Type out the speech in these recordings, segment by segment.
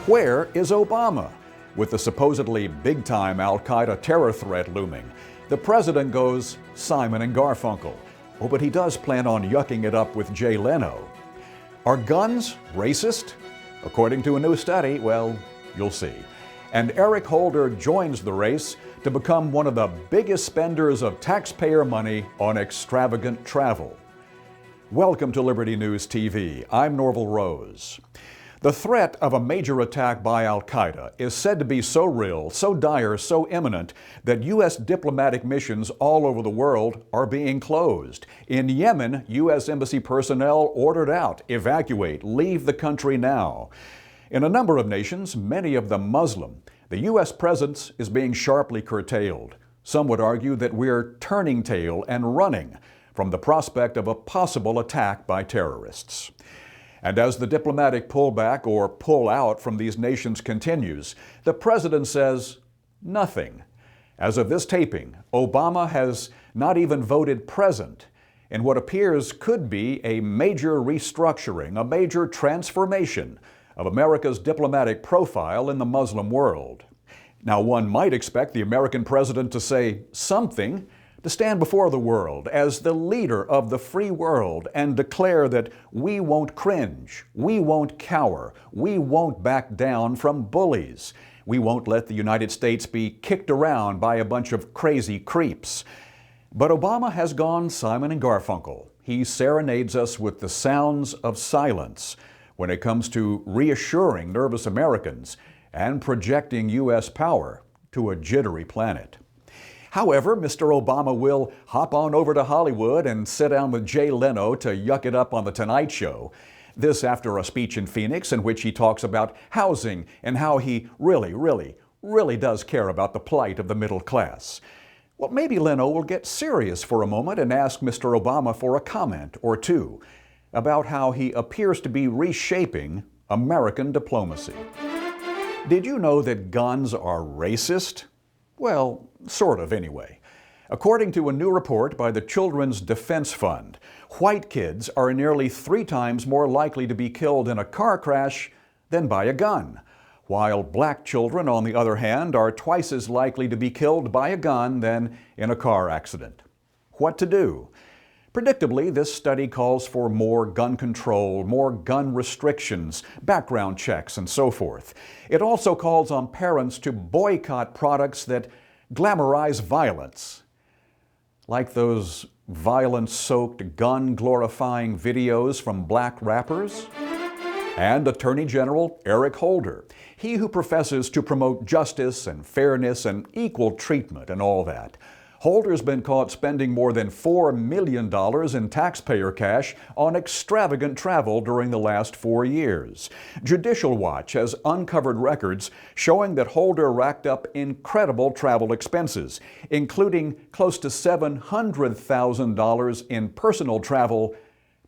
where is Obama? With the supposedly big-time al-Qaeda terror threat looming, the president goes Simon and Garfunkel. Oh, but he does plan on yucking it up with Jay Leno. Are guns racist? According to a new study, well, you'll see. And Eric Holder joins the race to become one of the biggest spenders of taxpayer money on extravagant travel. Welcome to Liberty News TV. I'm Norvell Rose. The threat of a major attack by al-Qaeda is said to be so real, so dire, so imminent that U.S. diplomatic missions all over the world are being closed. In Yemen, U.S. embassy personnel ordered out, evacuate, leave the country now. In a number of nations, many of them Muslim, the U.S. presence is being sharply curtailed. Some would argue that we're turning tail and running from the prospect of a possible attack by terrorists. And as the diplomatic pullback or pull out from these nations continues, the president says nothing. As of this taping, Obama has not even voted present in what appears could be a major restructuring, a major transformation of America's diplomatic profile in the Muslim world. Now, one might expect the American president to say something, to stand before the world as the leader of the free world and declare that we won't cringe, we won't cower, we won't back down from bullies, we won't let the United States be kicked around by a bunch of crazy creeps. But Obama has gone Simon and Garfunkel. He serenades us with the sounds of silence when it comes to reassuring nervous Americans and projecting U.S. power to a jittery planet. However, Mr. Obama will hop on over to Hollywood and sit down with Jay Leno to yuck it up on The Tonight Show. This after a speech in Phoenix in which he talks about housing and how he really does care about the plight of the middle class. Well, maybe Leno will get serious for a moment and ask Mr. Obama for a comment or two about how he appears to be reshaping American diplomacy. Did you know that guns are racist? Well, sort of anyway. According to a new report by the Children's Defense Fund, white kids are nearly 3 times more likely to be killed in a car crash than by a gun, while black children, on the other hand, are twice as likely to be killed by a gun than in a car accident. What to do? Predictably, this study calls for more gun control, more gun restrictions, background checks, and so forth. It also calls on parents to boycott products that glamorize violence, like those violence-soaked, gun-glorifying videos from black rappers. And Attorney General Eric Holder, he who professes to promote justice and fairness and equal treatment and all that. Holder's been caught spending more than $4 million in taxpayer cash on extravagant travel during the last 4 years. Judicial Watch has uncovered records showing that Holder racked up incredible travel expenses, including close to $700,000 in personal travel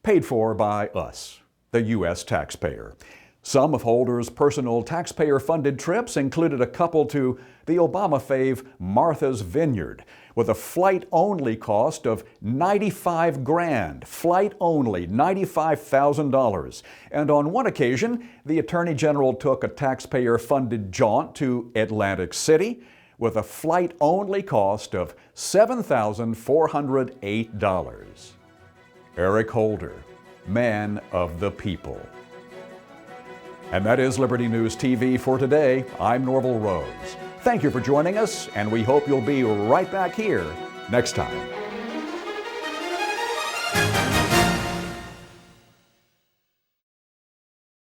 paid for by us, the U.S. taxpayer. Some of Holder's personal taxpayer-funded trips included a couple to the Obama fave Martha's Vineyard, with a flight-only cost of $95,000. Flight-only, $95,000. And on one occasion, the Attorney General took a taxpayer-funded jaunt to Atlantic City with a flight-only cost of $7,408. Eric Holder, man of the people. And that is Liberty News TV for today. I'm Norvell Rose. Thank you for joining us, and we hope you'll be right back here next time.